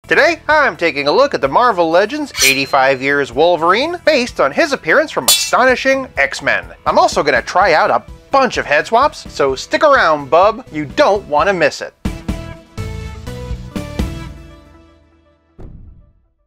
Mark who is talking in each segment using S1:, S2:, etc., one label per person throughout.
S1: Today, I'm taking a look at the Marvel Legends 85 Years Wolverine, based on his appearance from Astonishing X-Men. I'm also going to try out a bunch of head swaps, so stick around, bub. You don't want to miss it.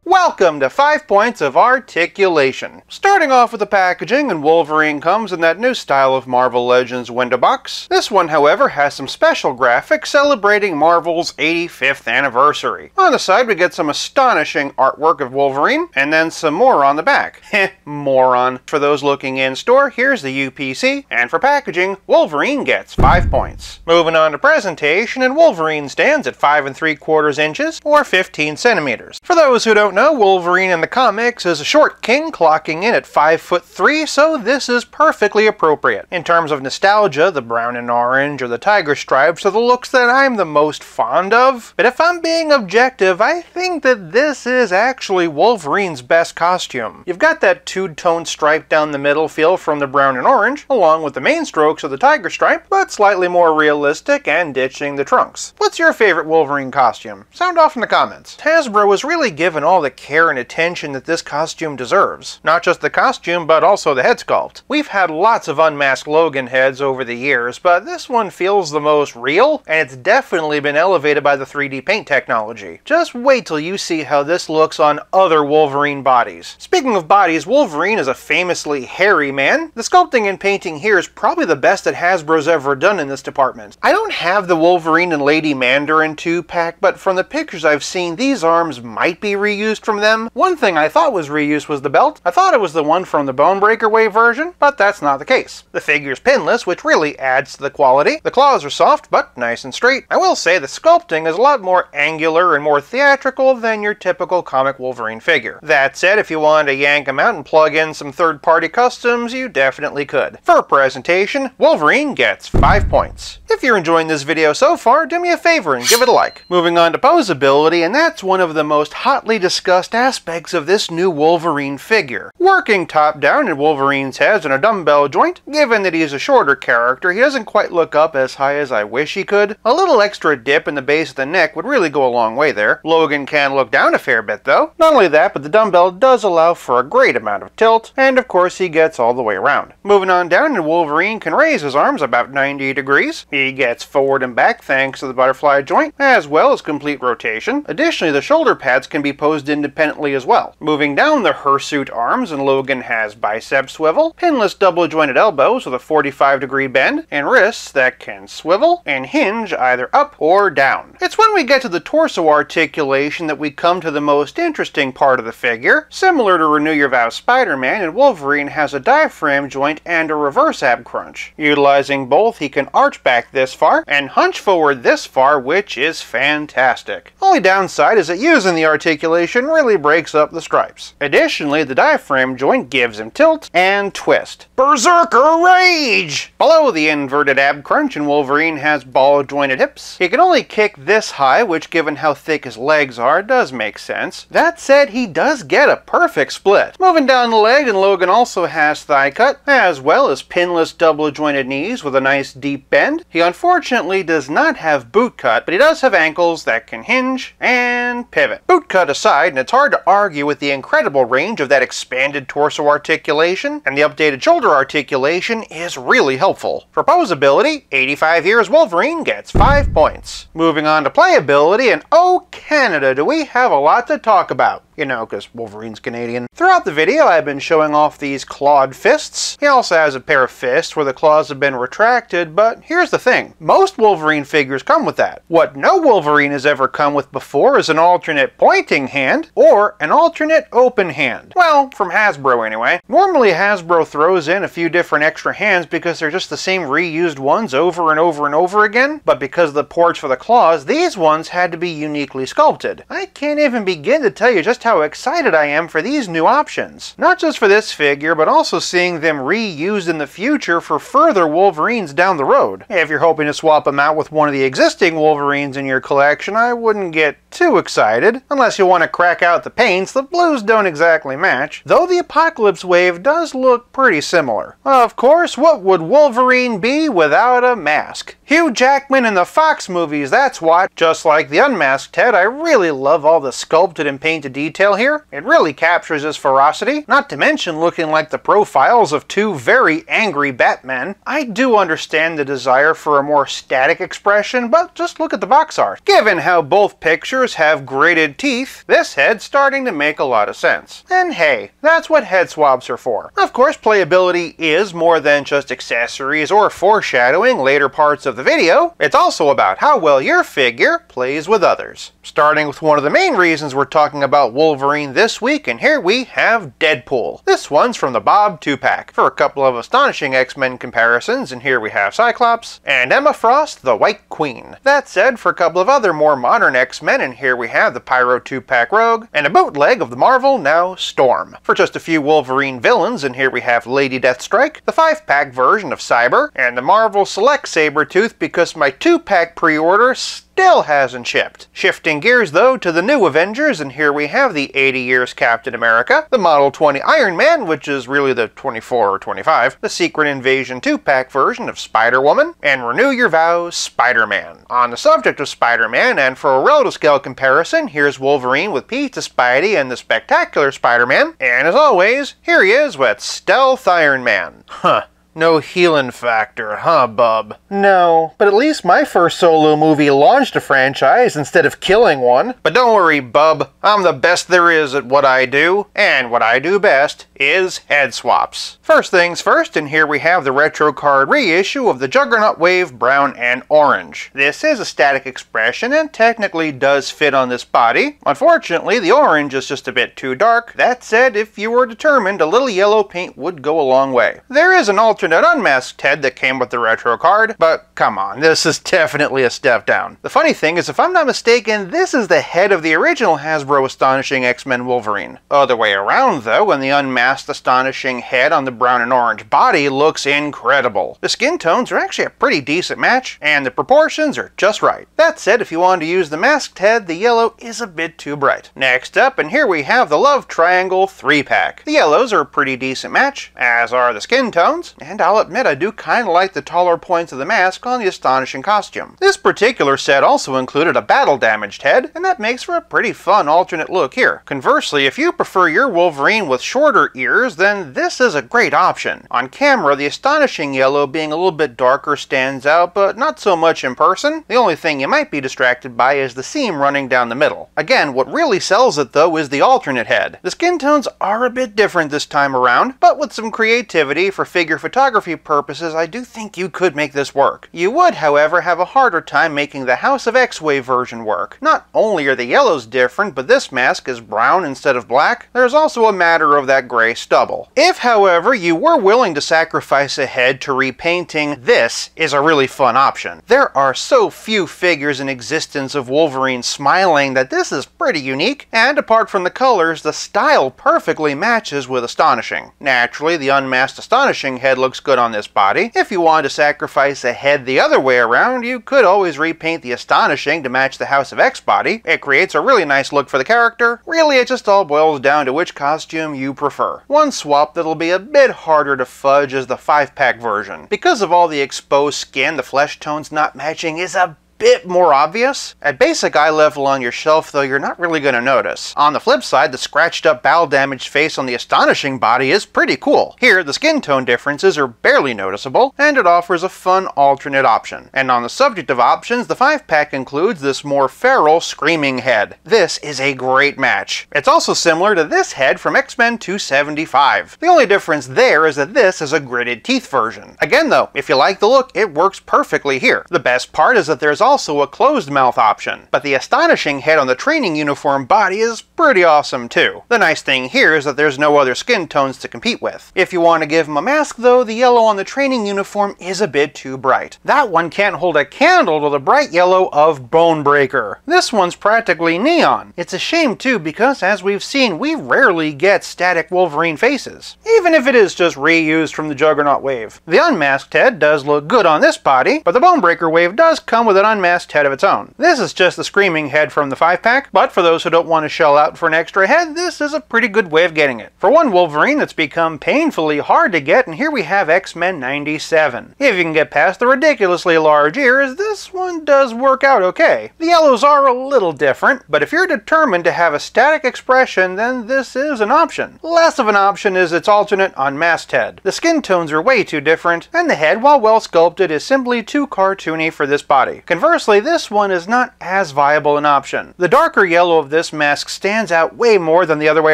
S1: Welcome to 5 Points of Articulation. Starting off with the packaging, and Wolverine comes in that new style of Marvel Legends window box. This one, however, has some special graphics celebrating Marvel's 85th anniversary. On the side, we get some astonishing artwork of Wolverine, and then some more on the back. Heh, moron. For those looking in store, here's the UPC, and for packaging, Wolverine gets 5 points. Moving on to presentation, and Wolverine stands at 5 3/4 inches, or 15 centimeters. For those who don't know, Wolverine in the comics is a short king, clocking in at 5'3", so this is perfectly appropriate. In terms of nostalgia, the brown and orange or the tiger stripes are the looks that I'm the most fond of, but if I'm being objective, I think that this is actually Wolverine's best costume. You've got that two-tone stripe down the middle feel from the brown and orange, along with the main strokes of the tiger stripe, but slightly more realistic and ditching the trunks. What's your favorite Wolverine costume? Sound off in the comments. Hasbro was really given all the care and attention that this costume deserves. Not just the costume, but also the head sculpt. We've had lots of unmasked Logan heads over the years, but this one feels the most real, and it's definitely been elevated by the 3D paint technology. Just wait till you see how this looks on other Wolverine bodies. Speaking of bodies, Wolverine is a famously hairy man. The sculpting and painting here is probably the best that Hasbro's ever done in this department. I don't have the Wolverine and Lady Mandarin 2-pack, but from the pictures I've seen, these arms might be reused from them. One thing I thought was reused was the belt. I thought it was the one from the Bonebreaker Wave version, but that's not the case. The figure's pinless, which really adds to the quality. The claws are soft, but nice and straight. I will say the sculpting is a lot more angular and more theatrical than your typical comic Wolverine figure. That said, if you wanted to yank them out and plug in some third-party customs, you definitely could. For presentation, Wolverine gets 5 points. If you're enjoying this video so far, do me a favor and give it a like. Moving on to Poseability, and that's one of the most hotly discussed aspects of this new Wolverine figure. Working top down in Wolverine's head in a dumbbell joint, given that he's a shorter character, he doesn't quite look up as high as I wish he could. A little extra dip in the base of the neck would really go a long way there. Logan can look down a fair bit though. Not only that, but the dumbbell does allow for a great amount of tilt, and of course he gets all the way around. Moving on down, and Wolverine can raise his arms about 90 degrees. He gets forward and back thanks to the butterfly joint, as well as complete rotation. Additionally, the shoulder pads can be posed independently as well. Moving down the hirsute arms, and Logan has bicep swivel, pinless double jointed elbows with a 45-degree bend, and wrists that can swivel and hinge either up or down. It's when we get to the torso articulation that we come to the most interesting part of the figure. Similar to Renew Your Vows Spider-Man, and Wolverine has a diaphragm joint and a reverse ab crunch. Utilizing both, he can arch back this far and hunch forward this far, which is fantastic. Only downside is that using the articulation really breaks up the stripes. Additionally, the diaphragm joint gives him tilt and twist. Berserker Rage! Below the inverted ab crunch, and Wolverine has ball jointed hips. He can only kick this high, which given how thick his legs are does make sense. That said, he does get a perfect split. Moving down the leg, and Logan also has thigh cut, as well as pinless double jointed knees with a nice deep bend. He unfortunately does not have boot cut, but he does have ankles that can hinge and pivot. Boot cut aside, and it's hard to argue with the incredible range of that expanded torso articulation, and the updated shoulder articulation is really helpful. For Poseability, 85 Years Wolverine gets 5 points. Moving on to Playability, and oh Canada, do we have a lot to talk about. You know, because Wolverine's Canadian. Throughout the video, I've been showing off these clawed fists. He also has a pair of fists where the claws have been retracted, but here's the thing. Most Wolverine figures come with that. What no Wolverine has ever come with before is an alternate pointing hand, or an alternate open hand. Well, from Hasbro anyway. Normally Hasbro throws in a few different extra hands because they're just the same reused ones over and over and over again, but because of the ports for the claws, these ones had to be uniquely sculpted. I can't even begin to tell you just how excited I am for these new options. Not just for this figure, but also seeing them reused in the future for further Wolverines down the road. If you're hoping to swap them out with one of the existing Wolverines in your collection, I wouldn't get too excited. Unless you want to crack out the paints, the blues don't exactly match, though the Apocalypse Wave does look pretty similar. Of course, what would Wolverine be without a mask? Hugh Jackman in the Fox movies, that's what. Just like the unmasked head, I really love all the sculpted and painted detail here. It really captures his ferocity, not to mention looking like the profiles of two very angry Batmen. I do understand the desire for a more static expression, but just look at the box art. Given how both pictures have gritted teeth, this head's starting to make a lot of sense. And hey, that's what head swabs are for. Of course, playability is more than just accessories or foreshadowing later parts of the video. It's also about how well your figure plays with others. Starting with one of the main reasons we're talking about Wolverine this week, and here we have Deadpool. This one's from the Bob 2-pack. For a couple of astonishing X-Men comparisons, and here we have Cyclops, and Emma Frost, the White Queen. That said, for a couple of other more modern X-Men, and here we have the Pyro 2-pack Rogue, and a bootleg of the Marvel Now Storm. For just a few Wolverine villains, and here we have Lady Deathstrike, the 5-pack version of Cyber, and the Marvel Select Sabretooth because my 2-pack pre-order still hasn't shipped. Shifting gears though to the new Avengers, and here we have the 80 Years Captain America, the Model 20 Iron Man, which is really the 24 or 25, the Secret Invasion 2-pack version of Spider-Woman, and Renew Your Vows Spider-Man. On the subject of Spider-Man, and for a relative scale comparison, here's Wolverine with Pizza Spidey and the Spectacular Spider-Man, and as always, here he is with Stealth Iron Man. Huh. No healing factor, huh, bub? No, but at least my first solo movie launched a franchise instead of killing one. But don't worry, bub. I'm the best there is at what I do, and what I do best is head swaps. First things first, and here we have the retro card reissue of the Juggernaut Wave Brown and Orange. This is a static expression and technically does fit on this body. Unfortunately, the orange is just a bit too dark. That said, if you were determined, a little yellow paint would go a long way. There is an alternate unmasked head that came with the retro card, but come on, this is definitely a step down. The funny thing is, if I'm not mistaken, this is the head of the original Hasbro Astonishing X-Men Wolverine. Other way around though, and the unmasked Astonishing head on the brown and orange body looks incredible. The skin tones are actually a pretty decent match, and the proportions are just right. That said, if you wanted to use the masked head, the yellow is a bit too bright. Next up, and here we have the Love Triangle 3-pack. The yellows are a pretty decent match, as are the skin tones, and I'll admit I do kinda like the taller points of the mask on the Astonishing costume. This particular set also included a battle-damaged head, and that makes for a pretty fun alternate look here. Conversely, if you prefer your Wolverine with shorter ears, then this is a great option. On camera, the Astonishing yellow being a little bit darker stands out, but not so much in person. The only thing you might be distracted by is the seam running down the middle. Again, what really sells it though is the alternate head. The skin tones are a bit different this time around, but with some creativity for figure photography purposes, I do think you could make this work. You would, however, have a harder time making the House of X-Wave version work. Not only are the yellows different, but this mask is brown instead of black. There's also a matter of that gray stubble. If, however, you were willing to sacrifice a head to repainting, this is a really fun option. There are so few figures in existence of Wolverine smiling that this is pretty unique, and apart from the colors, the style perfectly matches with Astonishing. Naturally, the unmasked Astonishing head looks good on this body. If you wanted to sacrifice a head the other way around, you could always repaint the Astonishing to match the House of X body. It creates a really nice look for the character. Really, it just all boils down to which costume you prefer. One swap that'll be a bit harder to fudge is the 5-pack version. Because of all the exposed skin, the flesh tones not matching is a bit more obvious. At basic eye level on your shelf though, you're not really going to notice. On the flip side, the scratched up battle damaged face on the Astonishing body is pretty cool. Here, the skin tone differences are barely noticeable, and it offers a fun alternate option. And on the subject of options, the 5-pack includes this more feral Screaming head. This is a great match. It's also similar to this head from X-Men 275. The only difference there is that this is a gritted teeth version. Again though, if you like the look, it works perfectly here. The best part is that there's also a closed mouth option, but the Astonishing head on the training uniform body is pretty awesome too. The nice thing here is that there's no other skin tones to compete with. If you want to give him a mask though, the yellow on the training uniform is a bit too bright. That one can't hold a candle to the bright yellow of Bonebreaker. This one's practically neon. It's a shame too because, as we've seen, we rarely get static Wolverine faces, even if it is just reused from the Juggernaut wave. The unmasked head does look good on this body, but the Bonebreaker wave does come with an unmasked unmasked head of its own. This is just the Screaming head from the 5-pack, but for those who don't want to shell out for an extra head, this is a pretty good way of getting it. For one Wolverine that's become painfully hard to get, and here we have X-Men 97. If you can get past the ridiculously large ears, this one does work out okay. The yellows are a little different, but if you're determined to have a static expression, then this is an option. Less of an option is its alternate unmasked head. The skin tones are way too different, and the head, while well sculpted, is simply too cartoony for this body. Conversely, this one is not as viable an option. The darker yellow of this mask stands out way more than the other way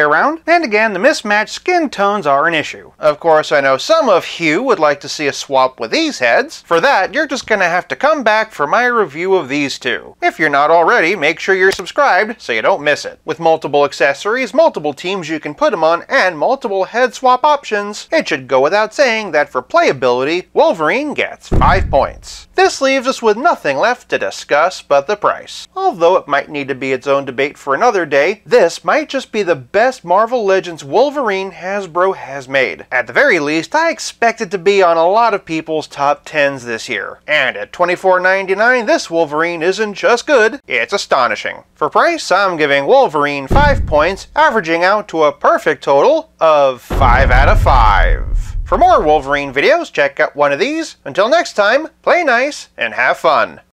S1: around, and again, the mismatched skin tones are an issue. Of course, I know some of you would like to see a swap with these heads. For that, you're just gonna have to come back for my review of these two. If you're not already, make sure you're subscribed so you don't miss it. With multiple accessories, multiple teams you can put them on, and multiple head swap options, it should go without saying that for playability, Wolverine gets 5 points. This leaves us with nothing left to discuss but the price. Although it might need to be its own debate for another day, this might just be the best Marvel Legends Wolverine Hasbro has made. At the very least, I expect it to be on a lot of people's top 10s this year. And at $24.99, this Wolverine isn't just good, it's astonishing. For price, I'm giving Wolverine 5 points, averaging out to a perfect total of 5 out of 5. For more Wolverine videos, check out one of these. Until next time, play nice and have fun.